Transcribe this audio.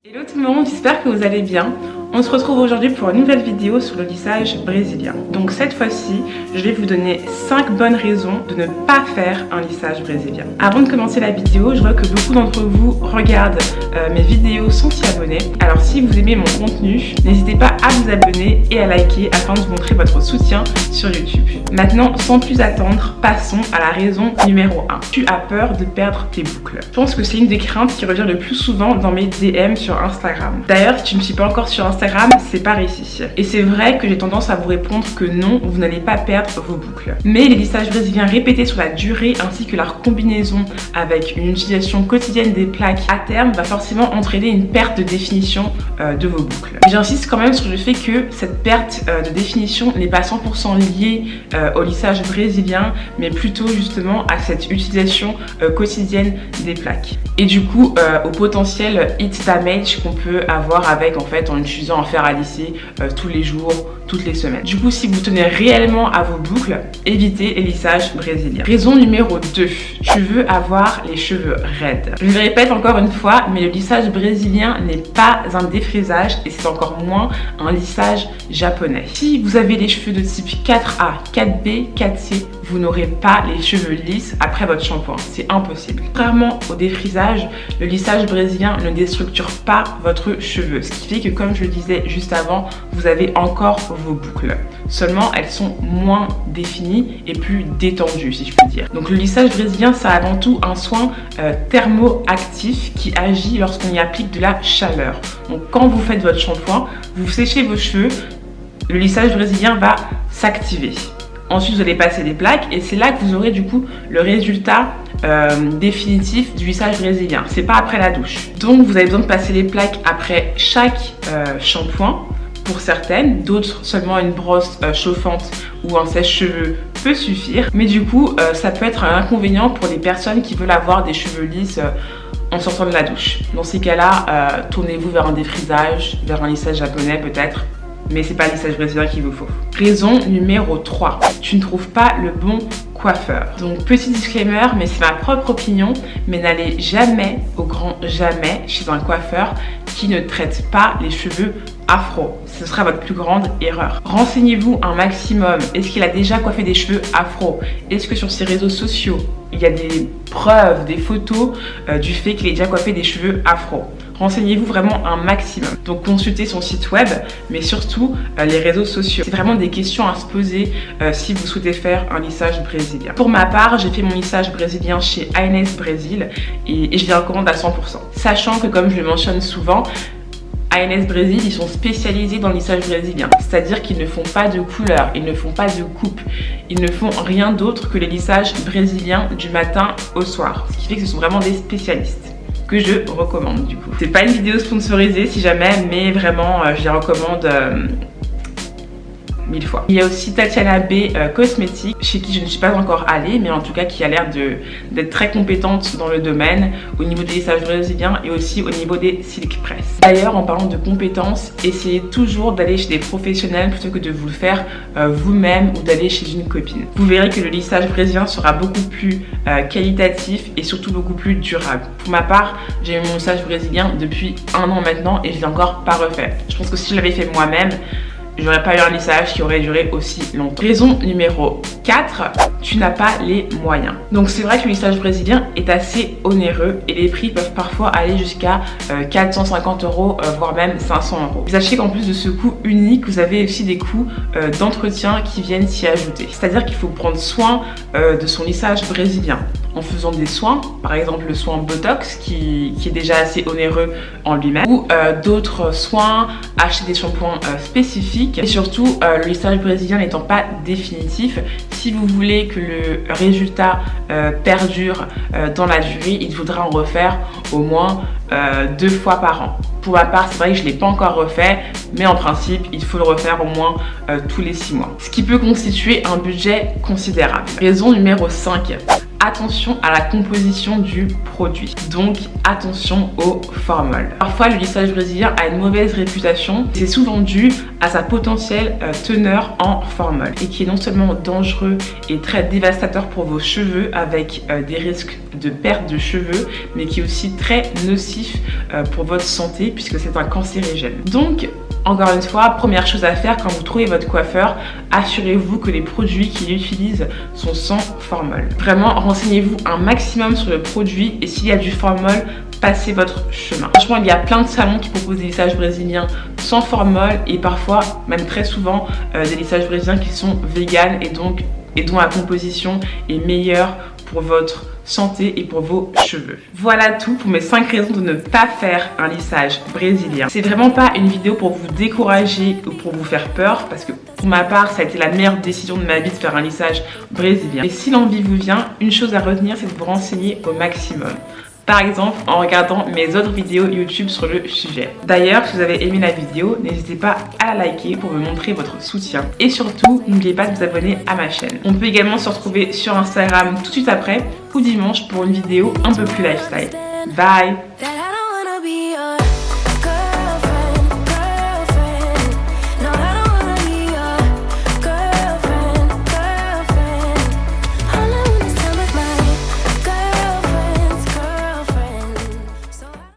Hello tout le monde, j'espère que vous allez bien. On se retrouve aujourd'hui pour une nouvelle vidéo sur le lissage brésilien. Donc cette fois-ci, je vais vous donner 5 bonnes raisons de ne pas faire un lissage brésilien. Avant de commencer la vidéo, je vois que beaucoup d'entre vous regardent mes vidéos sans s'y abonner. Alors si vous aimez mon contenu, n'hésitez pas à vous abonner et à liker afin de vous montrer votre soutien sur YouTube. Maintenant, sans plus attendre, passons à la raison numéro 1. Tu as peur de perdre tes boucles. Je pense que c'est une des craintes qui revient le plus souvent dans mes DM sur Instagram. D'ailleurs, si tu ne me suis pas encore sur Instagram, c'est par ici. Et c'est vrai que j'ai tendance à vous répondre que non, vous n'allez pas perdre vos boucles. Mais les lissages brésiliens répétés sur la durée ainsi que leur combinaison avec une utilisation quotidienne des plaques à terme va forcément entraîner une perte de définition de vos boucles. J'insiste quand même sur le fait que cette perte de définition n'est pas 100% liée au lissage brésilien, mais plutôt justement à cette utilisation quotidienne des plaques. Et du coup, au potentiel heat damage qu'on peut avoir avec en utilisant un fer à lisser tous les jours, toutes les semaines. Du coup, si vous tenez réellement à vos boucles, évitez les lissages brésiliens. Raison numéro 2, tu veux avoir les cheveux raides. Je le répète encore une fois, mais le lissage brésilien n'est pas un défrisage et c'est encore moins un lissage japonais. Si vous avez les cheveux de type 4A, 4B, 4C, vous n'aurez pas les cheveux lisses après votre shampoing. C'est impossible. Contrairement au défrisage, le lissage brésilien ne déstructure pas votre cheveu. Ce qui fait que, comme je le disais juste avant, vous avez encore vos boucles. Seulement, elles sont moins définies et plus détendues, si je peux dire. Donc le lissage brésilien, c'est avant tout un soin thermoactif qui agit lorsqu'on y applique de la chaleur. Donc quand vous faites votre shampoing, vous séchez vos cheveux, le lissage brésilien va s'activer. Ensuite, vous allez passer des plaques et c'est là que vous aurez du coup le résultat définitif du lissage brésilien. C'est pas après la douche. Donc, vous avez besoin de passer les plaques après chaque shampoing pour certaines. D'autres, seulement une brosse chauffante ou un sèche-cheveux peut suffire. Mais du coup, ça peut être un inconvénient pour les personnes qui veulent avoir des cheveux lisses en sortant de la douche. Dans ces cas-là, tournez-vous vers un défrisage, vers un lissage japonais peut-être. Mais c'est pas le lissage brésilien qu'il vous faut. Raison numéro 3, tu ne trouves pas le bon coiffeur. Donc petit disclaimer, mais c'est ma propre opinion, mais n'allez jamais, au grand jamais, chez un coiffeur qui ne traite pas les cheveux afro. Ce sera votre plus grande erreur. Renseignez-vous un maximum. Est-ce qu'il a déjà coiffé des cheveux afro? Est-ce que sur ses réseaux sociaux, il y a des preuves, des photos du fait qu'il ait déjà coiffé des cheveux afro? Renseignez-vous vraiment un maximum. Donc consultez son site web, mais surtout les réseaux sociaux. C'est vraiment des questions à se poser si vous souhaitez faire un lissage brésilien. Pour ma part, j'ai fait mon lissage brésilien chez Aines Brésil et je les recommande à 100%. Sachant que, comme je le mentionne souvent, Aines Brésil, ils sont spécialisés dans le lissage brésilien. C'est-à-dire qu'ils ne font pas de couleur, ils ne font pas de coupe, ils ne font rien d'autre que les lissages brésiliens du matin au soir. Ce qui fait que ce sont vraiment des spécialistes que je recommande du coup. C'est pas une vidéo sponsorisée si jamais, mais vraiment je les recommande 1000 fois. Il y a aussi Tatiana B Cosmétiques, chez qui je ne suis pas encore allée, mais en tout cas qui a l'air d'être très compétente dans le domaine au niveau des lissages brésiliens et aussi au niveau des silk press. D'ailleurs, en parlant de compétences, essayez toujours d'aller chez des professionnels plutôt que de vous le faire vous-même ou d'aller chez une copine. Vous verrez que le lissage brésilien sera beaucoup plus qualitatif et surtout beaucoup plus durable. Pour ma part, j'ai eu mon lissage brésilien depuis 1 an maintenant et je l'ai encore pas refait. Je pense que si je l'avais fait moi-même, j'aurais pas eu un lissage qui aurait duré aussi longtemps. Raison numéro 4, tu n'as pas les moyens. Donc c'est vrai que le lissage brésilien est assez onéreux et les prix peuvent parfois aller jusqu'à 450 €, voire même 500 €. Sachez qu'en plus de ce coût unique, vous avez aussi des coûts d'entretien qui viennent s'y ajouter. C'est-à-dire qu'il faut prendre soin de son lissage brésilien en faisant des soins, par exemple le soin Botox qui est déjà assez onéreux en lui-même, ou d'autres soins, acheter des shampoings spécifiques et surtout le lissage brésilien n'étant pas définitif, si vous voulez que le résultat perdure dans la durée, il faudra en refaire au moins 2 fois par an. Pour ma part, c'est vrai que je ne l'ai pas encore refait, mais en principe, il faut le refaire au moins tous les 6 mois. Ce qui peut constituer un budget considérable. Raison numéro 5. attention à la composition du produit. Donc attention aux formules. Parfois le lissage brésilien a une mauvaise réputation. C'est souvent dû à sa potentielle teneur en formol et qui est non seulement dangereux et très dévastateur pour vos cheveux avec des risques de perte de cheveux, mais qui est aussi très nocif pour votre santé puisque c'est un cancérigène. Donc encore une fois, première chose à faire quand vous trouvez votre coiffeur, assurez-vous que les produits qu'il utilise sont sans formol. Vraiment, renseignez-vous un maximum sur le produit et s'il y a du formol, passez votre chemin. Franchement, il y a plein de salons qui proposent des lissages brésiliens sans formol et parfois, même très souvent, des lissages brésiliens qui sont véganes et dont la composition est meilleure pour votre santé et pour vos cheveux. Voilà tout pour mes 5 raisons de ne pas faire un lissage brésilien. C'est vraiment pas une vidéo pour vous décourager ou pour vous faire peur parce que pour ma part, ça a été la meilleure décision de ma vie de faire un lissage brésilien. Et si l'envie vous vient, une chose à retenir, c'est de vous renseigner au maximum. Par exemple, en regardant mes autres vidéos YouTube sur le sujet. D'ailleurs, si vous avez aimé la vidéo, n'hésitez pas à la liker pour me montrer votre soutien. Et surtout, n'oubliez pas de vous abonner à ma chaîne. On peut également se retrouver sur Instagram tout de suite après ou dimanche pour une vidéo un peu plus lifestyle. Bye!